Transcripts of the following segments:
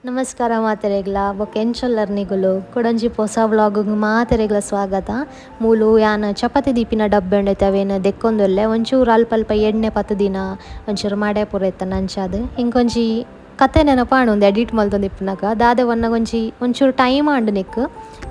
ನಮಸ್ಕಾರ ಮಾತೆರೆಗ್ಲ ಬೊಕ ಎಂಚೊಲ್ಲರ್ನಿಗುಲು ಕೊಡಂಜಿ ಪೊಸ ವ್ಲಾಗುಗ್ ಮಾತೆರೆಗ್ಲ ಸ್ವಾಗತ. ಮೂಲು ಯಾನ್ ಚಪಾತಿ ದೀಪಿನ ಡಬ್ಬೆ ಉಂಡೈತೆ ಅವೇನು ದೆಕ್ಕೊಂದುಲ್ಲೆ ಒಂಚೂರು ಅಲ್ಪ ಎಣ್ಣೆ ಪತ್ತು ದಿನ ಒಂಚೂರು ಮಾಡೇ ಪೂರೈತ ನಂಚಾದ್ ಇಂಕೊಂಜಿ ಕತೆ ನೆನಪಾಣು ಒಂದು ಎಡಿಟ್ ಮಲ್ತೊಂದಿಪ್ಪುನಗ ದಾದೆ ಒಂಚೂರು ಟೈಮ್ ಆಂಡು ನಿಕ್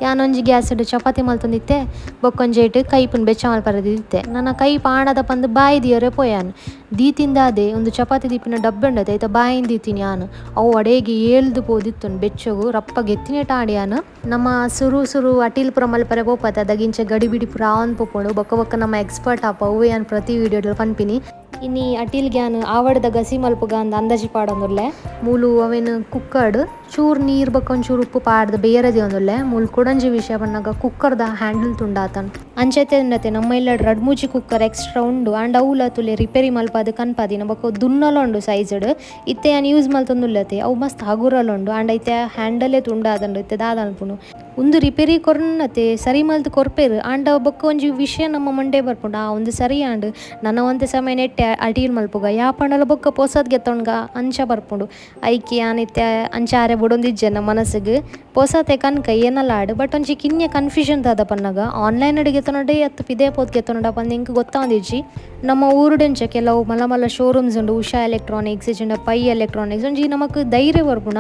ಯಾನೊಂಜಿ ಗ್ಯಾಸ್ಡ್ ಚಪಾತಿ ಮಲ್ತೊಂದಿತ್ತೆ ಬೊಕ್ಕೊಂಜೇಟ್ ಕೈಪುನ್ ಬೆಚ್ಚ ಮಲ್ಪರದಿತ್ತೆ ನನ್ನ ಕೈ ಪಾಣದ ಪಂದು ಬಾಯಿ ದಿಯರೆ ಪೋಯಾನು ದೀತಿಂದಾದೆ ಒಂದು ಚಪಾತಿ ದೀಪಿನ ಡಬ್ಬೆ ಉಂಡತೆ ಐತ ಬಾಯಿನ್ ದೀತೀನಿ ಯಾನು ಅವು ಅಡೇಗೆ ಏಳ್ದು ಪೋದಿತ್ತು ಬೆಚ್ಚಗು ರಪ್ಪ ಗೆತ್ತಿನೇ ಟಾಡಿಯಾನು ನಮ್ಮ ಸುರು ಅಟಿಲ್ ಪುರ ಮಲ್ಪರೆ ಪೋಪತ್ತೆ ಅದಗಿಂಚೆ ಗಡಿ ಬಿಡಿ ಪುರ ಆವನ್ ಪೋಪುಂಡು ಬೊಕ್ಕ ನಮ್ಮ ಎಕ್ಸ್ಪರ್ಟ್ ಆಪ ಅವು ಯಾನ್ ಪ್ರತಿ ವಿಡಿಯೋಡ್ ಪನ್ಪಿನಿ ಇನ್ನಿ ಅಟಿಲ್ ಗ್ಯಾನ್ ಆವಡ್ದ ಗಸಿ ಮಲ್ಪುಗ ಅಂದ ಅಂದಾಜಿ ಪಾಡೊಂದುಲ್ಲೆ ಮೂಲು ಅವೇನು ಕುಕ್ಕರ್ಡ್ ಚೂರು ನೀರು ಬಕ್ಕೊಂಚೂರು ಉಪ್ಪು ಪಾಡ್ದು ಬೇರೆದೇ ಒಂದುಲ್ಲೆ ಮೂಲು ಕೊಡಂಜಿ ವಿಷಯ ಬಂದಾಗ ಕುಕ್ಕರ್ದ ಹ್ಯಾಂಡಲ್ ತುಂಡಾತನ್ ಅಂಚೆತೆ ಉಂಡತೆ ನಮ್ಮ ಇಲ್ಲ ರಡ್ಮೂಜಿ ಕುಕ್ಕರ್ ಎಕ್ಸ್ಟ್ರಾ ಉಂಡು ಆಂಡ್ ಅವುಲ ತುಲೆ ರಿಪೇರಿ ಮಲ್ಪದು ಕನ್ಪಾದಿನ ಬೊಕ್ಕ ದುನ್ನಲೊಂಡು ಸೈಜ್ಡ್ ಇತ್ತೆ ಯಾನ್ ಯೂಸ್ ಮಲ್ತೊಂದುಲ್ಲತೆ ಅವು ಮಸ್ತ್ ಹಗುರಲುಂಡು ಆಂಡ್ ಐತೆ ಹ್ಯಾಂಡಲೇ ತುಂಡಾದಂಡು ಇತ್ತೆ ದಾದ ಅನ್ಪುನು ಒಂದು ರಿಪೇರಿ ಕೊರ್ನತೆ ಸರಿ ಮಲ್ತು ಕೊರ್ಪೇರು ಆಂಡ ಬೊಕ್ಕ ಒಂಜಿ ವಿಷಯ ನಮ್ಮ ಮಂಡೆ ಬರ್ಪುಂಡು ಒಂದು ಸರಿ ಆಂಡ್ ನನ್ನ ಒಂತೆ ಸಮಯ ನೆಟ್ಟೆ ಅಟೀಲ್ ಮಲ್ಪುಗ ಯಾಪಂಡಲ ಬೊಕ್ಕ ಪೊಸದ್ ಗೆತ್ತೊಣ್ಗ ಅಂಚ ಬರ್ಪುಂಡು ಐಕಿ ಆನಿತ್ತೆ ಅಂಚಾರೆ ಬುಡೊಂದಿಜ್ಜೆ ನಮ್ಮ ಮನಸ್ಸಿಗೆ ಪೊಸತೆ ಕನ್ಕ ಏನಲ್ಲಾಡು ಬಟ್ ಒಂಜಿ ಕಿನ್ಯ ಕನ್ಫ್ಯೂಷನ್ ದಾದ ಪನ್ನಗ ಆನ್ಲೈನ್ ಅಡಿಗೆ ಗೆತ್ತೊನಡೆ ಅತ್ತು ಪಿದೇ ಪೋತ್ ಗೆತ್ತೊನಡ ಪಂದು ಇಂಕ ಗೊತ್ತಾಂದಿಜ್ಜಿ ನಮ್ಮ ಊರುಡೆಂಚ ಕೆಲವು ಮಲ್ಲ ಶೋರೂಮ್ಸ್ ಉಂಡು ಉಷಾ ಎಲೆಕ್ಟ್ರಾನಿಕ್ಸ್ ಇಜ್ಜಿಂಡ ಪೈ ಎಲೆಕ್ಟ್ರಾನಿಕ್ಸ್ ಒಂಜಿ ನಮಕ್ ಧೈರ್ಯ ಬರ್ಪುಣ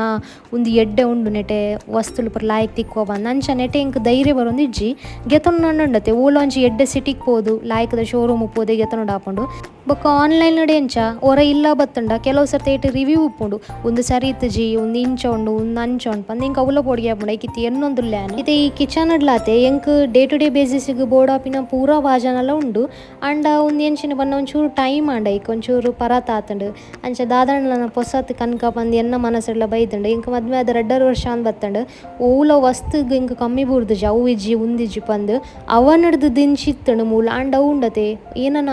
ಒಂದು ಎಡ್ಡೆ ಉಂಡು ನೆಟೆ ವಸ್ತುಲು ಪುರ ಲಾಯ್ಕ್ ತಿಕ್ಕೋ ಬಂದು ಅಂಚ ನೆಟೆ ಇಂಕ ಧೈರ್ಯ ಬರೊಂದಿಜ್ಜಿ ಗೆತ್ತೊಂಡುಂಡತೆ ಓಲ ಒಂಜಿ ಎಡ್ಡೆ ಸಿಟಿಗೆ ಪೋದು ಲಾಯ್ಕದ ಶೋರೂಮ್ ಪೋದೆ ಗೆತ್ತೊನಡು ಆಪುಂಡು ಬೊಕ್ಕ ಆನ್ಲೈನ್ ಎಂಚ ಒರ ಇಲ್ಲ ಬತ್ತುಂಡ ಕೆಲವು ಸರ್ತಿ ಏಟ್ ರಿವ್ಯೂ ಉಪ್ಪುಂಡು ಒಂದು ಸರಿ ಇತ್ತುಜಿ ಒಂದು ಇಂಚ ಉಂಡು ಒಂದು ಅಂಚ ಉಂಡು ಪಂದು ಇಂಕ ಅವಲ ಪೊಡಿಗೆ ಆಪುಂಡು ಐಕಿತ್ತು ಎನ್ನೊಂದುಲ್ಲೆ ಇದು ಈ ಕಿಚನ್ ಅಡ್ಲಾತೆ ಎಂಕ್ ಡೇ ಟು ಡೇ ಬೇಸಿಸ್ಗೆ ಬೋಡಾಪಿನ ಪೂರ ವಾಜನೆಲ್ಲ ಉಂಡು ಅಂಡ ಒಂದು ಎಂಚಿನ ಬನ್ನ ಒಂಚೂರು ಟೈಮ್ ಆಂಡ ಈಗ ಒಂಚೂರು ಪರಾತ ಆತುಂಡು ಅಂಚ ದಾದಾಂಡ್ಲ ಪೊಸತ್ ಕನ್ಕ ಪಂದು ಎನ್ನ ಮನಸ್ಸುಡ್ಲ ಬೈತುಂಡು ಇಂಕ ಮದ್ವೆ ಆದ 2 ವರ್ಷ ಅಂದ್ ಬತ್ತಂಡು ಓಲ ವಸ್ತುಗೆ ಇಂಕ ಕಮ್ಮಿ ಬೂರ್ದುಜಿ ಅವು ಇಜ್ಜಿ ಉಂದಿಜ್ಜಿ ಪಂದು ಅವನಡ್ದು ದಿನ್ಚಿತ್ತುಂಡು ಮೂಲ ಆಂಡ ಅವು ಉಂಡತೆ ಏನನ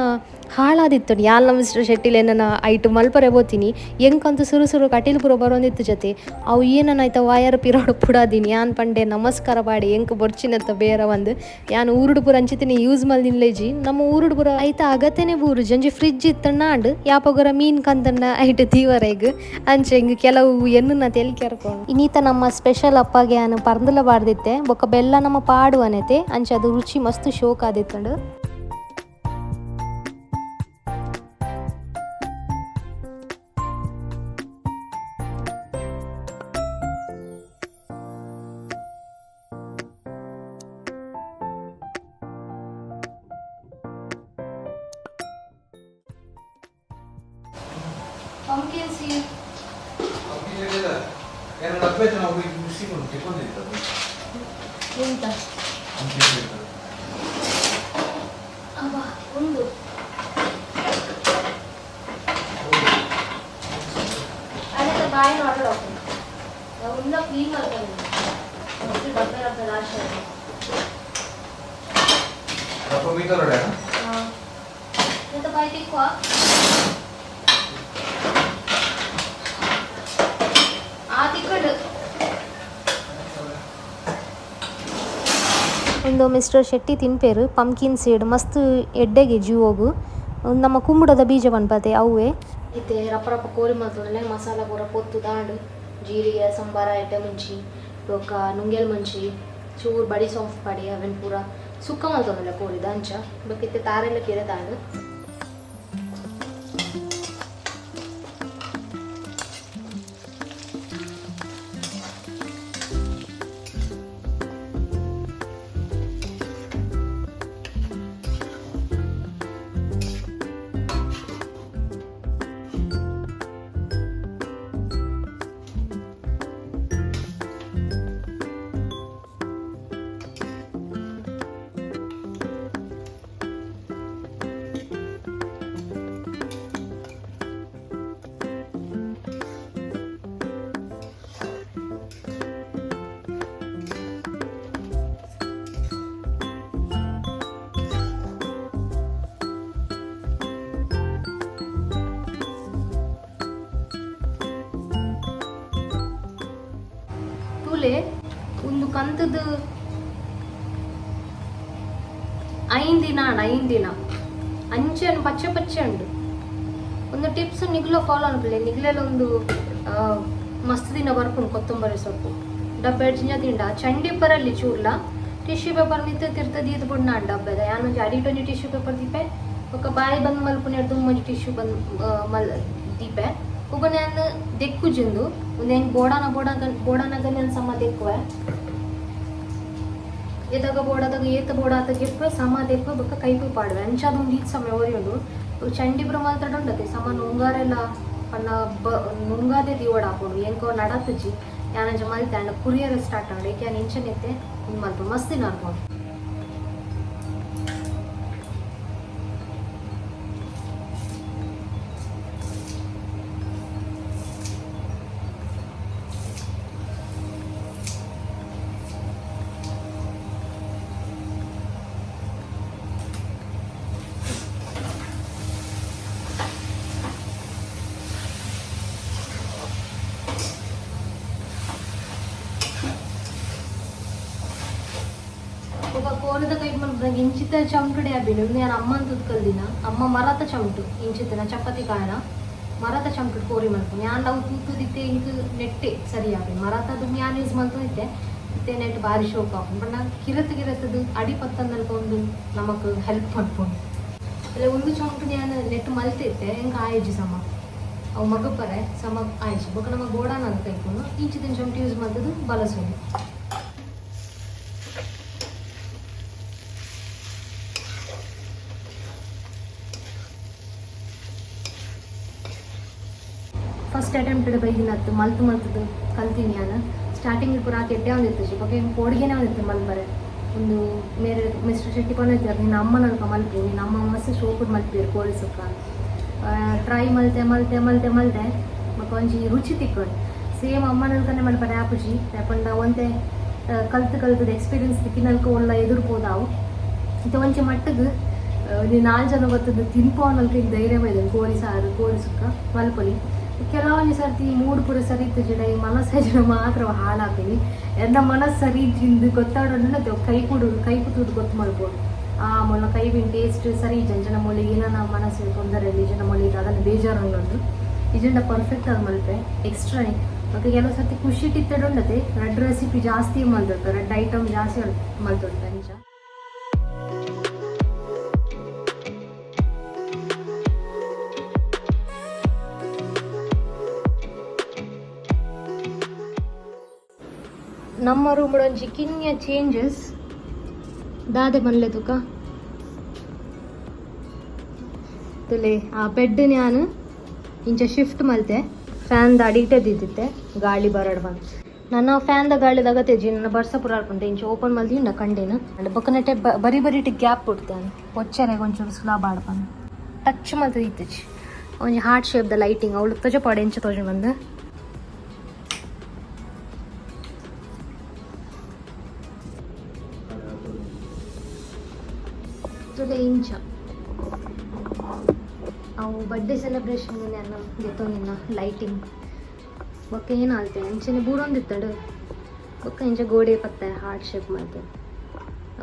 ಹಾಳಾದಿತ್ತು ಯಾಲ್ ಮಿಸ್ಟರ್ ಶೆಟ್ಟಿಲ್ ಏನನ ಐಟು ಮಲ್ಪರೆ ಬೋತೀನಿ ಎಂಕಂತೂ ಸುರು ಕಟೀಲ್ ಪುರ ಬರೋಂದಿತ್ತು ಜೊತೆ ಅವು ಏನನಾಯ್ತ ವಾಯರ್ ಪಿರೋಡು ಪುಡಾದೀನಿ ಯಾನ್ ಪಂಡೆ ನಮಸ್ಕಾರ ಪಾಡಿ ಎಂಕ್ ಬೊರ್ಚಿನತ್ತ ಬೇರೆ ಒಂದು ಯಾನ್ ಊರುಡು ಪುರ ಅಂಚಿತೀನಿ ಯೂಸ್ ಮಲ್ದಿನ್ಲೇಜಿ ನಮ್ಮ ಊರುಡು ಪುರ ಐತ ಅಗತ್ಯನೇ ಬೂರು ಜಂಜಿ ಫ್ರಿಜ್ ಇತ್ತಣ್ಣಾಂಡ್ ಯಾಪಗೊರ ಮೀನ್ ಕಂತಂಡ ಐಟು ತೀವರೆಗ್ ಅಂಚೆ ಹಿಂಗೆ ಕೆಲವು ಎನ್ನ ತೆಲಿ ಕೆರ್ಕೊಂಡು ಇನ್ನೀತ ನಮ್ಮ ಸ್ಪೆಷಲ್ ಅಪ್ಪಗೆ ಯಾನು ಪರ್ಂದಲ ಬಾರ್ದಿತ್ತೆ ಬೊಕ್ಕ ಬೆಲ್ಲ ನಮ್ಮ ಪಾಡುವನೆತೆ ಅಂಚೆ ಅದು ರುಚಿ ಮಸ್ತ್ ಶೋಕ್ ಆದಿತ್ತಂಡು pumpkin seed. ಎಂತ ಅಬ್ಬಾ ಒಂದು ಅದಕ್ಕೆ ಬಾಯಿ ಆರ್ಡರ್ ಆಗ್ತದೆ ಒಂದು ಕ್ಲೀನ್ ಮಾಡ್ತಾರೆ ಮತ್ತೆ ಡಬ್ಬೆ ಆಗ್ತದೆ ಆಶೆ ಡಬ್ಬ ಮೀಟರ್ ಎಂತ ಬಾಯಿ ತಿಕ್ಕುವ ಒಂದು ಮಿಸ್ಟರ್ ಶೆಟ್ಟಿ ತಿನ್ಪೇರು ಪಂಪ್ಕಿನ್ ಸೀಡ್ ಮಸ್ತ್ ಎಡ್ಡೆಗೆ ಜೀವೋಗು ನಮ್ಮ ಕುಂಬುಡದ ಬೀಜ ಪನ್ಪತೆ ಅವೇ ಇತ್ತೆ ರಪ್ಪ ಕೋರಿ ಮಲ್ತೊಂದ್ರೆ ಮಸಾಲ ಪೂರ ಪೊತ್ತು ದಾಂಡು ಜೀರಿಗೆ ಸಂಬಾರ ಎಡ್ಡೆ ಮುಂಚಿ ಬೊಕ್ಕ ನುಂಗೆಲ್ ಮುಂಚಿ ಚೂರು ಬಡಿ ಸೋಂಫ್ ಪಡಿ ಅವೆನ್ ಪೂರ ಸುಕ್ಕ ಮಲ್ತೊಂದ್ರೆ ಕೋರಿ ದಂಚ ಬೊಕ್ಕ ತಾರೆಲ್ಲ ಕೆರೆ ದಾಂಡು ಒಂದು ಕಂತದ 5 ದಿನ ಅಂಚೆನು ಪಚ್ಚೆ ಉಂಡು ಒಂದು ಟಿಪ್ಸ್ ನಿಗ್ಲೋ ಫಾಲೋ ಅನ್ಕೊಳ್ಳಿ ನಿಗ್ಲೆಲ್ಲ ಒಂದು ಮಸ್ತ್ ದಿನ ಬರ್ಪುಂಡು ಕೊತ್ತಂಬರಿ ಸೊಪ್ಪು ಡಬ್ಬೆ ಎಡ್ಜಿಂಜ ತಿಂಡ ಚಂಡಿ ಬರಲ್ಲಿ ಚೂರ್ಲ ಟಿಶ್ಯೂ ಪೇಪರ್ ಮಿತ್ತ ತಿರ್ತದ ಇದು ಬುಡ್ ನಾಡು ಡಬ್ಬೆದ ಯಾನೊಂಜಿ ಅಡಿಟೊಂಜಿ ಟಿಶ್ಯೂ ಪೇಪರ್ ದೀಪೆ ఒక ಬಾಯಿ ಬಂದ್ ಮಲ್ಪುನೆ ದುಮ್ಮೊಂಜಿ ಟಿಶ್ಯೂ ಬಂದ್ ಮಲ್ ದೀಪೆ ಒಬ್ಬನ ದೆಕ್ಕುಜಿಂದು ಒಂದೇನು ಬೋಡಾನಗನೆ ಸಮ ದೆಕ್ಕುವೆ ಎದಾಗ ಬೋಡಾದಾಗ ಏತ ಬೋಡಾತ ಗೆಪ್ಪೆ ಸಮ ದೆಕ್ಕುವೆ ಬೊಕ್ಕ ಕೈಪು ಪಾಡುವೆ ಅಂಚಾದೊಂದು ಈತ್ ಸಮಯ ಒರಿಯೋಡು ಚಂಡಿ ಬ್ರಹ್ಮಾಲ್ತಡ ಉಂಡತೆ ಸಮ ನುಂಗಾರೆಲ್ಲ ಪನ್ನ ನುಂಗಾದೆ ದಿವಡ ಹಾಕೊಂಡು ಎಂಕೋ ನಡತ್ತಜಿ ಯಾನಂಜ ಮಲ್ತೆ ಅಂಡ ಕುರಿಯರ್ ಸ್ಟಾರ್ಟ್ ಆಂಡ್ ಏಕೆ ಯಾನ್ ಇಂಚನ್ ಎತ್ತೆ ಮಲ್ಪ ಮಸ್ತಿ ನಾರ್ಕೊಂಡು ఒక కోరిద కైపు మనకు ఇంచిత చమటుడే అబ్బిను నేను అమ్మని తుత్కల్దిన అమ్మ మరత చమటు ఇంచితన చప్పతి కాయన ಮರತ ಚಮಟು ಕೋರಿ ಮಲ್ಪು ಯಾನ್ ನಾವು ತೂತುದಿತ್ತೆ ಇಂಕ್ ನೆಟ್ಟೆ ಸರಿ ಆಗಿ ಮರತದು ಯಾನ್ ಯೂಸ್ ಮಲ್ತು ಇತ್ತೆ ನೆಟ್ ಭಾರಿ ಶೋಕ್ ಆಪು ಬಟ್ ನಾನು ಕಿರತದು ಅಡಿ ಪತ್ತಂದಲ್ಕೊಂಡು ನಮಕ್ ಹೆಲ್ಪ್ ಮಾಡ್ಕೊಂಡು ಇಲ್ಲ ಒಂದು ಚಮಟು ನಾನು ನೆಟ್ ಮಲ್ತಿತ್ತೆ ಹೆಂಗೆ ಆಯ್ಜಿ ಸಮ ಅವು ಮಗಪ್ಪರೆ ಸಮ ಆಯ್ಜಿ ಬೊಕ್ಕ ನಮ್ಮ ಗೋಡಾನ ಅಂತ ಕೈಕೊಂಡು ಇಂಚಿನ ಚಮಟು ಯೂಸ್ ಮಾಡ್ತದು ಬಲಸೋದು ಫಸ್ಟ್ ಅಟೆಂಪ್ಟೆಡ್ ಬೈದಿನತ್ತು ಮಲ್ತು ಕಲ್ತೀನಿ ನಾನು ಸ್ಟಾರ್ಟಿಂಗ್ ಪೂರ ಕೆಟ್ಟೆ ಒಂದಿತ್ತು ಬಗ್ಗೆ ಕೋಡಿಗೆನೇ ಒಂದಿತ್ತು ಮಲ್ಪರೆ ಒಂದು ಮೇರೆ ಮಿಸ್ಟರ್ ಶೆಟ್ಟಿ ಕೊಂಡಿದ್ದಾರೆ ನಿನ್ನ ಅಮ್ಮ ನನ್ಕ ಮಲ್ಪು ನಿನ್ನ ಅಮ್ಮ ಮಸ್ತ್ ಶೋಕುಡ್ ಮಲ್ಪಿರು ಕೋಳಿ ಸುಕ್ಕ ಟ್ರೈ ಮಲ್ತೆ ಮತ್ತು ಒಂಜಿ ರುಚಿ ತಿಕ್ಕೊಂಡು ಸೇಮ್ ಅಮ್ಮ ನಲ್ಕನೆ ಮಲ್ಪರೆ ಆಪುಜಿ ಯಾಕಂಡ ಒಂದೇ ಕಲ್ತದ ಎಕ್ಸ್ಪೀರಿಯನ್ಸ್ ತಿಕ್ಕಿನಲ್ಕ ಒಳ್ಳ ಎದುರ್ಬೋದಾವು ಮತ್ತು ಒಂಚೆ ಮಟ್ಟಿಗೆ ನೀನು 4 ಜನ ಗೊತ್ತದ್ದು ತಿನ್ಪೋ ಅನ್ನಲ್ಕ ಧೈರ್ಯ ಬೈದೆ ಕೋಳಿ ಸಾರು ಕೋಳಿ ಸುಕ್ಕ ಮಲ್ಪೊಲಿ ಕೆಲವೊಂದು ಸರ್ತಿ ಮೂಡ್ ಪೂರ ಸರಿ ಇತ್ತು ಜನ ಈ ಮನಸ್ಸು ಜನ ಮಾತ್ರ ಹಾಳಾಗ್ತೀನಿ ಎಲ್ಲ ಮನಸ್ಸು ಸರಿ ತಿಂದು ಗೊತ್ತಾಡೋದಿಲ್ಲ ಕೈ ಕುತ್ತುದು ಗೊತ್ತು ಮಾಡ್ಬೋದು ಆ ಮೊನ್ನ ಕೈ ಬಿನ್ ಟೇಸ್ಟ್ ಸರಿ ಜನ ಮೊಳಿ ಏನೋ ನಾವು ಮನಸ್ಸು ತೊಂದರೆಯಲ್ಲಿ ಜನ ಮೊಳಿ ಅದನ್ನು ಬೇಜಾರಂಗೊಂಡು ಇಜೆಂಡ ಪರ್ಫೆಕ್ಟ್ ಆಗಿ ಮಲ್ಪೆ ಎಕ್ಸ್ಟ್ರಾ ಮತ್ತು ಕೆಲವು ಸರ್ತಿ ಖುಷಿ ಟಿತ್ತಡುಂಡತೆ ರೆಡ್ ರೆಸಿಪಿ ಜಾಸ್ತಿ ಮಲ್ತೊಡ್ತು ರೆಡ್ ಐಟಮ್ ಜಾಸ್ತಿ ಮಲ್ತೊಡ್ತು ಅಂಚ ನಮ್ಮ ರೂಮ್ ಒಂಜಿ ಕಿನ್ಯ ಚೇಂಜಸ್ ದಾದೆ ಮನ್ಲೆ ತುಕ ತುಲೆ ಆ ಬೆಡ್ ನಾನು ಇಂಚ ಶಿಫ್ಟ್ ಮಲ್ತೆ ಫ್ಯಾನ್ದ ಅಡಿಟೆ ದಿದ್ದಿತ್ತೆ ಗಾಳಿ ಬರಡ್ ಬಂದು ನನ್ನ ಫ್ಯಾನ್ದ ಗಾಳಿದ ಅಗತ್ಯಜಿ ನನ್ನ ಬರ್ಸಪುರ ಆಡ್ಕೊಂಡೆ ಇಂಚ ಓಪನ್ ಮಲ್ದಿಂಡ ಕಂಡೇನು ಅಂಡ್ ಬೊಕ್ಕನಟ್ಟೆ ಬರಿ ಗ್ಯಾಪ್ ಕೊಡ್ತಾನೆ ಒಚ್ಚರೆ ಒಂಚೂರು ಸುಲಭ ಆಡ್ಬಂದು ಟಚ್ ಮಲ್ತದ ಇತ್ತಜಿ ಒಂಜಿ ಹಾರ್ಟ್ ಶೇಪ್ದ ಲೈಟಿಂಗ್ ಅವಳು ತೊಜ ಪಾಡು ಎಂಚ ತೊಜ ಬಂದು ಇಂಚ ಅವು ಬರ್ಡೇ ಸೆಲೆಬ್ರೇಷನ್ ನಾನು ಗೆತ್ತೋನಿನ್ನ ಲೈಟಿಂಗ್ ಬೊಕ್ಕ ಏನು ಆಲ್ತೆ ಅಂಚನೆ ಬೂರೊಂದಿತ್ತಡು ಬೊಕ್ಕ ಇಂಚ ಗೋಡೆ ಪತ್ತೆ ಹಾರ್ಟ್ ಶೇಪ್ ಮಾಡ್ತೆ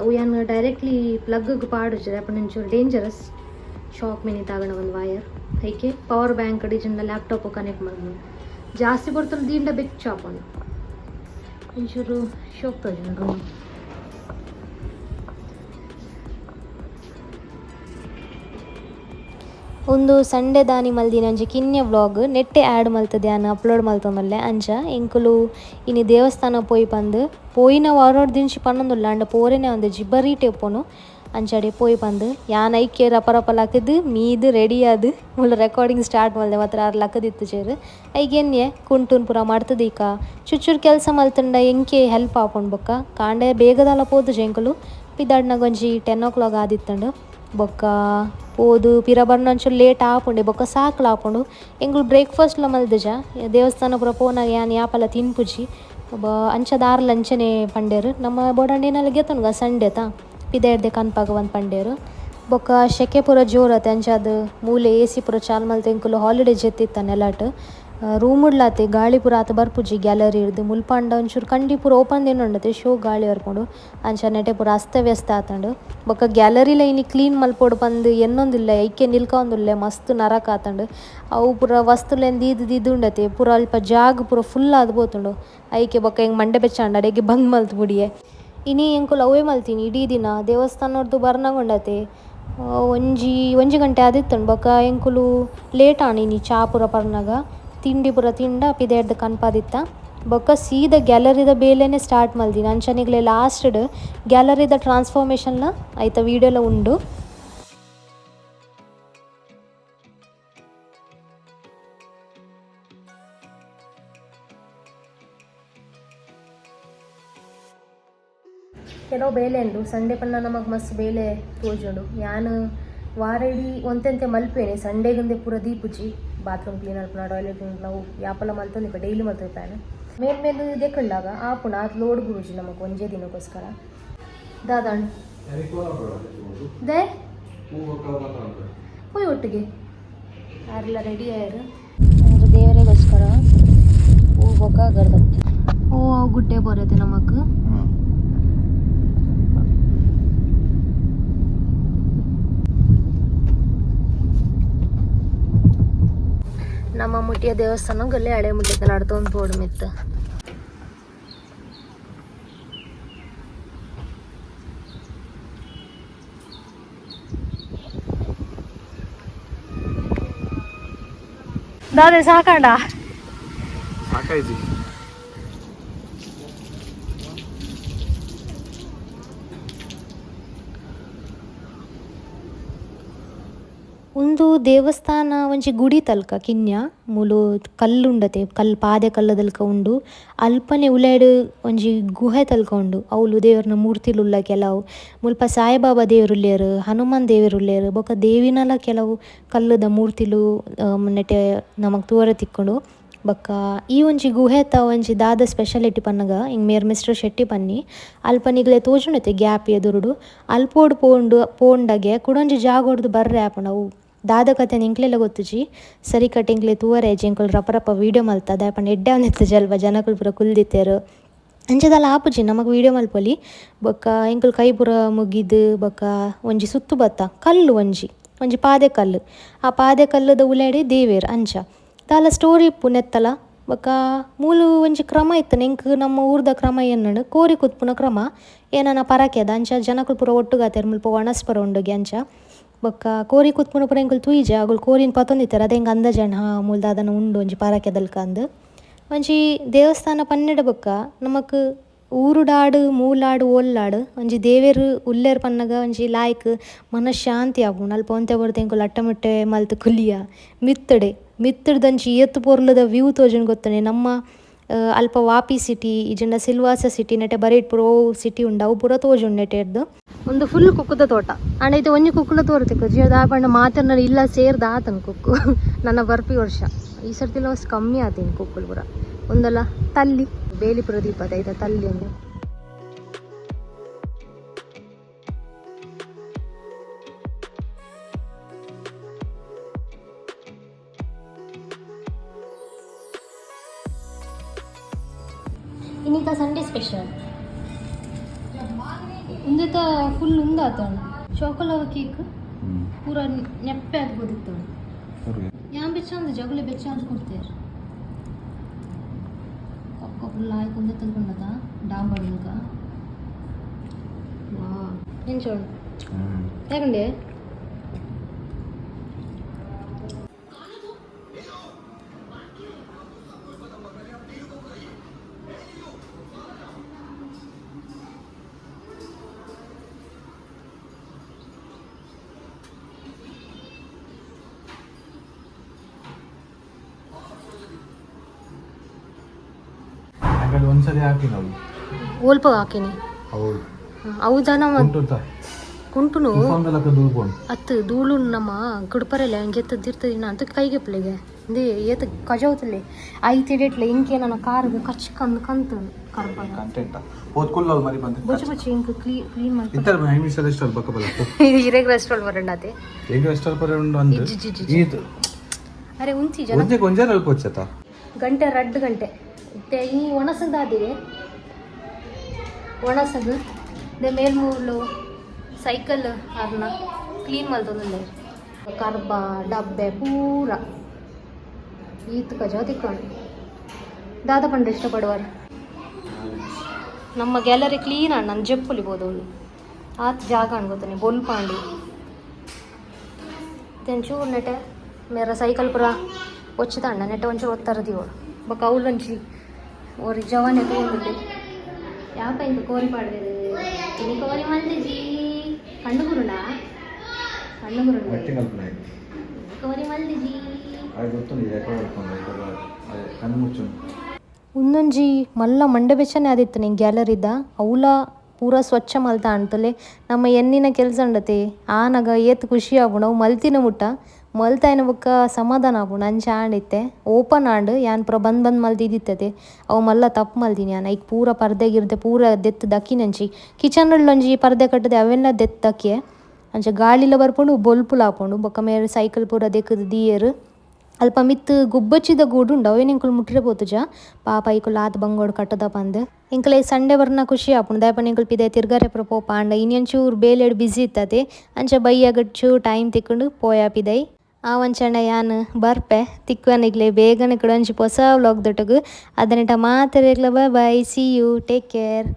ಅವು ಏನು ಡೈರೆಕ್ಟ್ಲಿ ಪ್ಲಗ್ಗೆ ಪಾಡುಜರೆ ಅಪ್ಪ ಒಂಚೂರು ಡೇಂಜರಸ್ ಶಾಕ್ ಮಿನಿ ತಗೋಣ ಒಂದು ವಯರ್ ಹೀಗೆ ಪವರ್ ಬ್ಯಾಂಕ್ ಡಿಜಿಂದ ಲ್ಯಾಪ್ಟಾಪ್ ಕನೆಕ್ಟ್ ಮಾಡೋದು ಜಾಸ್ತಿ ಬರ್ತಲ್ಲ ದೀಂಡ ಬೆಚ್ಚ ಚಾಪನು ಒಂಚೂರು ಶೋಕ್ ತೋಜನ ರೂಮ್ ಒಂದು ಸಂಡೇ ದಾನಿ ಮಲ್ದಿನ ಅಂಚ ಕಿನ್ಯ ವ್ಲಾಗ್ ನೆಟ್ಟೆ ಆ್ಯಡ್ ಮಲ್ತದೆ ನಾನು ಅಪ್ಲೋಡ್ ಮಲ್ತೊಂದಲ್ಲೆ ಅಂಚ ಎಂಕುಲು ಇನ್ನು ದೇವಸ್ಥಾನ ಪೋಯಿ ಬಂದು ಪೋಯಿನ ವಾರೋಡ್ ದಿನಸಿ ಪನ್ನೊಂದುಲ್ಲ ಅಂಡ ಪೋರೆನೆ ಒಂದು ಜಿಬ್ಬರೀಟೆ ಪೋನು ಅಂಚಡೆ ಪೋಯಿ ಬಂದು ಯಾನ್ ಐಕ್ಯ ರಪ ಲಕ್ಕದು ಮೀದು ರೆಡಿ ಆದು ಮುಳ್ಳು ರೆಕಾರ್ಡಿಂಗ್ ಸ್ಟಾರ್ಟ್ ಮಲ್ದೆ ಮಾತ್ರ 6 ಲಕ್ಕದಿತ್ತು ಚೇರು ಐಗೆನ್ನೆ ಕುಂಟುನ್ ಪೂರ ಮಾಡ್ತದೆ ಈಗ ಚುಚ್ಚೂರು ಕೆಲಸ ಮಲ್ತಂಡ ಎಂಕೆ ಹೆಲ್ಪ್ ಆಪೊಂಡು ಬೊಕ್ಕ ಕಾಂಡೆ ಬೇಗದಲ್ಲ ಪೋದು ಎಂಕುಲು ಪಿದಾಡ್ನಾಗ ಒಂಜಿ 10 o'clock ಆದಿತ್ತಂಡು ಬೊಕ್ಕ ಪೋದು ಪಿರ ಬರ್ನಂಚೂರು ಲೇಟ್ ಆಪುಂಡೆ ಬೊಕ್ಕ ಸಾಕಲು ಆಪುಂಡು ಎಂಗುಲು ಬ್ರೇಕ್ಫಾಸ್ಟ್ಲ ಮಲ್ದಜ ದೇವಸ್ಥಾನ ಪೂರ ಪೋನಾಗ ಯಾನ್ ಯಾಪಲ ತಿನ್ಪುಜಿ ಅಂಚ ದಾರ್ಲ ಅಂಚನೆ ಪಂಡೇರು ನಮ್ಮ ಬೋಡಂಡಿನಲ್ಲಿ ಗೆತ್ತನುಗ ಸಂಡೆತ ಪಿದಾಡ್ದೆ ಕನ್ಪಾಗ ಒಂದು ಪಂಡೇರು ಬೊಕ್ಕ ಶೆಕೆ ಪೂರ ಜೋರತೆ ಅಂಚಾದ ಮೂಲೆ AC ಪೂರ ಚಾಲ್ ಮಲ್ತೆ ಎಂಕುಲು ಹಾಲಿಡೇ ಜೆತ್ತಿತ್ತ ನೆಲಾಟ್ ರೂಮುಡ್ಲಾತೆ ಗಾಳಿ ಪೂರ ಆತ ಬರ್ಪುಜಿ ಗ್ಯಾಲರಿ ಇರ್ದು ಮುಲ್ಪಂಡ ಒಂಚೂರು ಕಂಡಿ ಪೂರ ಓಪನ್ ಉಂಡತೆ ಶೋ ಗಾಳಿ ಬರ್ಪುಂಡು ಅಂಚ ನೆಟೆ ಪೂರ ಅಸ್ತವ್ಯಸ್ತ ಆತಂಡು ಬೊಕ್ಕ ಗ್ಯಾಲರಿಲ ಇನಿ ಕ್ಲೀನ್ ಮಲ್ಪೋಡು ಬಂದು ಎನ್ನೊಂದಿಲ್ಲ ಐಕೆ ನಿಲ್ಕೊಂದಿಲ್ಲ ಮಸ್ತ್ ನರಕ ಆತಂಡು ಅವು ಪೂರ ವಸ್ತುಲೆನ್ ದೀದು ಉಂಡತೆ ಪೂರ ಅಲ್ಪ ಜಾಗ ಪೂರ ಫುಲ್ ಆದ್ ಬೋತುಂಡು ಐಕೆ ಬೊಕ್ಕ ಹೆಂಗೆ ಮಂಡೆ ಬೆಚ್ಚಾಂಡ ಅಡೆಗೆ ಬಂದ್ ಮಲ್ತು ಬಿಡಿಯೆ ಇನಿ ಎಂಕುಲು ಅವೇ ಮಲ್ತೀನಿ ಇಡೀ ದಿನ ದೇವಸ್ಥಾನದ್ದು ಬರ್ನಗೊಂಡತೆ ಒಂಜಿ ಗಂಟೆ ಆದಿತ್ತಂಡು ಬೊಕ್ಕ ಎಂಕುಲು ಲೇಟ್ ಆಣಿನಿ ಚಾ ಪೂರ ಪರ್ನಾಗ ತಿಂಡಿ ಪೂರ ತಿಂಡ ಪಿದೆರ್ದು ಕನ್ಪಾದಿತ್ತ ಬೊಕ್ಕ ಸೀದಾ ಗ್ಯಾಲರಿದ ಬೇಲೆನೆ ಸ್ಟಾರ್ಟ್ ಮಲ್ದಿನಿ ಅಂಚನೆಗ್ಲೆ ಲಾಸ್ಟ್ ಗ್ಯಾಲರಿದ ಟ್ರಾನ್ಸ್ಫಾರ್ಮೇಷನ್ಲ ಐತ ವೀಡಿಯೋಲ ಉಂಡು. ಕೆಲವು ಬೇಲೆ ಉಂಡು ಸಂಡೇ ಪನ್ನ ನಮಗೆ ಮಸ್ತ್ ಬೇಲೆ ತೋಜುಂಡು ಯಾನು ವಾರ ಇಡೀ ಒಂತೆಂತೆ ಮಲ್ಪೇನೆ ಸಂಡೇಗಂದೆ ಪೂರ ದೀಪುಜಿ ಬಾತ್ರೂಮ್ ಕ್ಲೀನ್ ಅಲ್ಪನ ಟಾಯ್ಲೆಟ್ ಕ್ಲೀನ್ ನಾವು ಯಾಪಲ ಮಲ್ತೊಂದು ಡೈಲಿ ಮಲ್ತಿರ್ತಾನೆ ಮೇಲ್ಮೇಲೆ ದೇಕಂಡಾಗ ಆಪುಣ ಅದು ಲೋಡ್ ಗುರುಜಿ ನಮಗೆ ಒಂದೇ ದಿನಕ್ಕೋಸ್ಕರ ದಾದಾಂಡ್ ದೇ ಹೋಯ್ ಒಟ್ಟಿಗೆ ಯಾರೆಲ್ಲ ರೆಡಿ ಆಯ್ರು ಅವರು ದೇವರಿಗೋಸ್ಕರ ಹೂ ಬೊಕ್ಕ ಅಗರಬತ್ತಿ ಓ ಗುಡ್ಡೆ ಬರುತ್ತೆ ನಮಕ್ ನಮ್ಮ ಮುಟ್ಟಿಯ ದೇವಸ್ಥಾನ ಗಲ್ಲೆ ಹಳೆ ಮುಟ್ಟಿಗೆ ನಡ್ತೊಂದು ಪೋಡು ಮಿತ್ತು ದಾದೆ ಸಾಕಂಡ ಸಾಕಾಯ್ತು ಒಂದು ದೇವಸ್ಥಾನ ಒಂಜಿ ಗುಡಿ ತಲ್ಕ ಕಿನ್ಯ ಮೂಲು ಕಲ್ಲುಂಡತೆ ಪಾದೆ ಕಲ್ಲದಲ್ಕ ಉಂಡು ಅಲ್ಪನೆ ಉಲಾಯ್ಡ್ ಒಂಜಿ ಗುಹೆ ತಲ್ಕ ಉಂಡು ಅವಳು ದೇವರನ ಮೂರ್ತಿಲುಲ್ಲ ಕೆಲವು ಮುಲ್ಪ ಸಾಯಿಬಾಬಾ ದೇವರುಲ್ಲೇರು ಹನುಮಾನ್ ದೇವರುಲ್ಲೇರು ಬೊಕ ದೇವಿನಲ ಕೆಲವು ಕಲ್ಲುದ ಮೂರ್ತಿಲು ನೆಟೆ ನಮಗೆ ತೂವರೆ ತಿಕ್ಕೊಂಡು ಬೊಕ್ಕ ಈ ಒಂಜಿ ಗುಹೆತ ಒಂಜಿ ದಾದ ಸ್ಪೆಷಾಲಿಟಿ ಪನ್ನಗ ಹಿಂಗೆ ಮೇರ್ ಮಿಸ್ಟರ್ ಶೆಟ್ಟಿ ಪನ್ನಿ ಅಲ್ಪನಿಗ್ಲೆ ತೋಜುಂಡತೆ ಗ್ಯಾಪ್ ಎದುರುಡು ಅಲ್ಪೋಡು ಪೋಂಡಗೆ ಕುಡೊಂಜಿ ಜಾಗ ಹೊಡ್ದು ಬರ್ರೆ ಆಪುಂಡು ಅವು ದಾದ ಕತೆ ಎಂಕ್ಲೆಲ್ಲ ಗೊತ್ತುಜಿ ಸರಿ ಕಟ್ಟಿಂಗ್ಲೆ ತೂವರೆ ಎಂಕುಲು ರಪ ವೀಡಿಯೋ ಮಲ್ತದ ಆಪಂಡ ಎಡ್ಡೆ ಅವನಿತ್ತು ಜಲ್ವ ಜನಗಳು ಪೂರ ಕುಲ್ದಿತ್ತೇರು ಅಂಚದಲ್ಲ ಆಪುಜಿ ನಮಗೆ ವೀಡಿಯೋ ಮಲ್ಪೊಲಿ ಬೊಕ್ಕ ಎಂಕುಲು ಕೈ ಪೂರ ಮುಗಿದು ಬೊಕ್ಕ ಒಂಜಿ ಸುತ್ತು ಬತ್ತ ಕಲ್ಲು ಒಂಜಿ ಪಾದೆ ಕಲ್ಲು ಆ ಪಾದೆ ಕಲ್ಲುದ ಉಲಾಡಿ ದೇವೇರು ಅಂಚ ದಾಲ ಸ್ಟೋರಿ ಇಪ್ಪು ನೆತ್ತಲ ಬೊಕ್ಕ ಮೂಲು ಒಂಜಿ ಕ್ರಮ ಇತ್ತು ನೆಂಕ್ ನಮ್ಮ ಊರ್ದ ಕ್ರಮ ಏನಂಡು ಕೋರಿ ಕುತ್ಪುನ ಕ್ರಮ ಏನನ ಪರಕೆದ ಅಂಚ ಜನಗಳು ಪೂರ ಒಟ್ಟುಗಾತೇರು ಮುಲ್ಪ ಒಣಸ್ಪರ ಉಂಡುಗೆ ಅಂಚ ಬೊಕ್ಕ ಕೋರಿ ಕುತ್ಪುನ ಪೂರ ಎಂಕುಲು ತೂಯಿಜ ಅಗಳು ಕೋರಿನ ಪತೊಂದಿತ್ತಾರೆ ಅದೇ ಹೆಂಗೆ ಅಂದಜಣ ಮೂಲು ದಾದನ ಉಂಡು ಒಂಜಿ ಪರಕೆದಲ್ಕ ಅಂದು ಒಂಜಿ ದೇವಸ್ಥಾನ ಪನ್ನೆಡ ಬೊಕ್ಕ ನಮಕ್ ಊರುಡಾಡು ಮೂಲಾಡು ಓಲ್ಲಾಡು ಒಂಜಿ ದೇವೇರು ಉಲ್ಲೇರು ಪನ್ನಗ ಒಂಜಿ ಲಾಯ್ಕ್ ಮನಃಶಾಂತಿ ಆಪುಂಡು ಅಲ್ಪ ಒಂತೆ ಬರ್ದು ಎಂಕುಲು ಅಟ್ಟಮಟ್ಟೆ ಮಲ್ತು ಕುಲಿಯ ಮಿತ್ತಡ್ದಂಚಿ ಏತ್ತು ಪೊರ್ಲುದ ವ್ಯೂ ತೋಜುಂಡು ಗೊತ್ತನೆ ನಮ್ಮ ಅಲ್ಪ ವಾಪಿ ಸಿಟಿ ಇಜಂಡ ಸಿಲ್ವಾಸ ಸಿಟಿ ನೆಟೆ ಬರೀಟ್ ಪುರ ಸಿಟಿ ಉಂಡು ಅವು ಪೂರ ತೋಜುಂಡು ನೆಟೆರ್ದು ಒಂದು ಫುಲ್ ಕುಕ್ಕುದ ತೋಟ ಆಂಡೈತೆ ಒಂಜಿ ಕುಕ್ಕುಲ ತೋರ್ತಿಕ್ಕು ಜಿಯದ ಆಪಂಡ ಮಾತನ್ನ ಇಲ್ಲ ಸೇರ್ದ ಆತನ ಕುಕ್ಕು ನನ್ನ ಬರ್ಪಿ ವರ್ಷ ಈ ಸರ್ತಿಲ ವಸ್ತು ಕಮ್ಮಿ ಆತೀನಿ ಕುಕ್ಕುಲು ಪೂರ ಒಂದಲ್ಲ ತಲ್ಲಿ ಬೇಲಿ ಪುರ ದೀಪದ ಐತ ತಲ್ಲಿ ಒಂದು ಇನ್ನೀಗ ಸಂಡೇ ಸ್ಪೆಷಲ್ ಉಂದೆತ ಫುಲ್ ಉಂದಾತ ಚೋಕೊಲವ ಕೇಕ್ ಪೂರ ನೆಪ್ಪೆ ಆಗ್ಬೋದಿತ್ತು ಯಾನ್ ಬೆಚ್ಚ ಅಂದ ಜಗುಲೆ ಬೆಚ್ಚ ಅಂತ ಕೊಡ್ತೇವೆ ಕಪ್ಪ ಫುಲ್ ಆಯ್ತು ಒಂದೇ ತಂದ್ಕೊಂಡದ ಡಾಂಬರ್ಗ ವಾ ಎಂಚೋಳು ಯಾಕಂಡೆ ಒಂದ್ಸರಿ ಹಾಕಿ ನಾವು ಓಲ್ಪ ಹಾಕಿನಿ ಹೌದಾ ಕುಂಟುನು ಅತ್ತು ಧೂಳು ನಮ್ಮ ಗುಡ್ಪರಲ್ಲ ಹಂಗೆತ್ತದಿರ್ತದಿನ ಅಂತ ಕೈಗೆ ಪ್ಲೆಗೆ ಅಂದೇ ಏತ ಕಜಾವತಲ್ಲಿ ಐದು ಡೇಟ್ಲೆ ಇಂಕೆ ನನ್ನ ಕಾರ್ಗೆ ಕಚ್ ಕಂತು ಕಂಟೆಂಟ್ ಓದ್ಕೊಳ್ಳ ಮರಿ ಬಂದೆ ಬಚ್ಚ ಇಂಕ ಕ್ಲೀನ್ ಮಾಡಿ ಇತರ ಹೈಮಿಸ್ ರೆಸ್ಟೋರೆಂಟ್ ಬಕ್ಕ ಬಲ ಇದು ಇರೆಗ್ ರೆಸ್ಟೋರೆಂಟ್ ಬರಂಡಾತೆ ಏಗ ರೆಸ್ಟೋರೆಂಟ್ ಪರ ಉಂಡು ಅಂದು ಇದು ಅರೆ ಉಂತಿ ಜನ ಒಂಜೆ ಕೊಂಜ ಅಲ್ಪ వచ్చేತ ಗಂಟೆ 2 ಗಂಟೆ ಮತ್ತೆ ಈ ಒಣಸದಾದಿವೆ ಒಣಸದು ದೆ ಮೇಲ್ಮೂಲು ಸೈಕಲ್ ಅದನ್ನ ಕ್ಲೀನ್ ಮಾಡ್ತಂದ್ರೆ ಕರ್ಬ ಡಬ್ಬೆ ಪೂರ ಈತ್ ಕಜ ತಿಕ್ಕೊಂಡು ದಾದ ಪಂಡ್ರೆ ಇಷ್ಟಪಡುವಾರು ನಮ್ಮ ಗ್ಯಾಲರಿ ಕ್ಲೀನ್ ಆಡ್ ನಾನು ಜಪ್ಪುಲಿಬೋದು ಅವಳು ಆತ್ ಜಾಗ ಅನ್ಕೋತಾನೆ ಬೊಲ್ಪಾಂಡಿ ಒಂಚೂರು ನೆಟೆ ಮೇರ ಸೈಕಲ್ ಪುರ ಒಚ್ಚುತಾಂಡ ನೆಟ್ಟೆ ಒಂಚೂರು ಒತ್ತರದಿವಳು ಬೊಕ್ಕ ಅವಳಂಚಿ ಓರಿ ಜವಾನೆ ತಗೊಂಡ್ಬಿಟ್ಟು ಯಾಕ ಇಂತ ಕೋರಿ ಪಾಡ್ದೇದು ಇನಿ ಕೋರಿ ಮಲ್ದಿಜಿ ಕಣ್ಣು ಗುರುಡ ಕೋರಿ ಮಲ್ದಿಜಿ ಒಂದೊಂಜಿ ಮಲ್ಲ ಮಂಡೆ ಬೆಚ್ಚನೆ ಆದಿತ್ತು ನಿಂಗೆ ಗ್ಯಾಲರಿದ ಅವಳ ಪೂರ ಸ್ವಚ್ಛ ಮಲ್ತಾ ಅಂಟಲೆ ನಮ್ಮ ಎನ್ನಿನ ಕೆಲಸ ಉಂಡತೆ ಆನಾಗ ಏತ್ ಖುಷಿ ಆಪುಂಡು ಅವು ಮಲ್ತಿನ ಮುಟ್ಟ ಮಲ್ತಾಯಿನ ಬೊಕ್ಕ ಸಮಾಧಾನ ಆಪುಂಡು ಅಂಚೆ ಆಂಡಿತ್ತೆ ಓಪನ್ ಆಂಡ್ ಯಾನ್ ಪೂರ ಬಂದ್ ಮಲ್ತಿದ್ದಿತ್ತದೆ ಅವು ಮಲ್ಲ ತಪ್ಪು ಮಲ್ತೀನಿ ಯಾನ ಈಗ ಪೂರ ಪರ್ದೆಗಿರ್ದೆ ಪೂರ ದೆತ್ತು ದಕ್ಕಿನಂಚಿ ಕಿಚನ್ಲೊಂಜಿ ಪರ್ದೆ ಕಟ್ಟದೆ ಅವೆಲ್ಲ ದೆತ್ತು ದಕ್ಕಿಯೆ ಅಂಚೆ ಗಾಳಿಲ ಬರ್ಪುಂಡು ಬೊಲ್ಪುಲ ಆಪುಂಡು ಬೊಕ್ಕ ಮೇರೆ ಸೈಕಲ್ ಪೂರ ದೆಕ್ಕದು ದಿಯರು ಅಲ್ಪ ಮಿತ್ತು ಗುಬ್ಬಚ್ಚಿದ ಗೂಡು ಉಂಡು ಅವೇನು ಇಂಕುಲು ಮುಟ್ಟಿರೆ ಪೋತುಜ ಪಾಪ ಐಕುಲು ಆತ ಬಂಗೋಡು ಕಟ್ಟದ ಪಂದ್ ಇಂಕಲೆ ಸಂಡೆ ಬರ್ನ ಖುಷಿ ಆಪುಂಡು ದಾಯಪನ ಇಂಕುಲು ಪಿದೆ ತಿರ್ಗಾರೆ ಪುರ ಪೋಪ ಅಂಡ ಇನ್ನೊಂಚೂರು ಬೇಲೆಡು ಬಿಸಿ ಇತ್ತತೆ ಅಂಚೆ ಬೈಯಾಗಚ್ಚು ಟೈಮ್ ತಿಕ್ಕೊಂಡು ಪೋಯಾ ಪಿದೈ ಆ ವಂಚಂಡ ಯಾನ್ ಬರ್ಪೆ ತಿಕ್ಕನಿಗ್ಲೆ ಬೇಗನೆ ಕೊಡೊಂಚಿ ಹೊಸ ವ್ಲಾಗ್ ದೊಟ್ಟಗು ಅದನ್ನೆಟ ಮಾತೆರೆಗ್ಲ bye see you take care.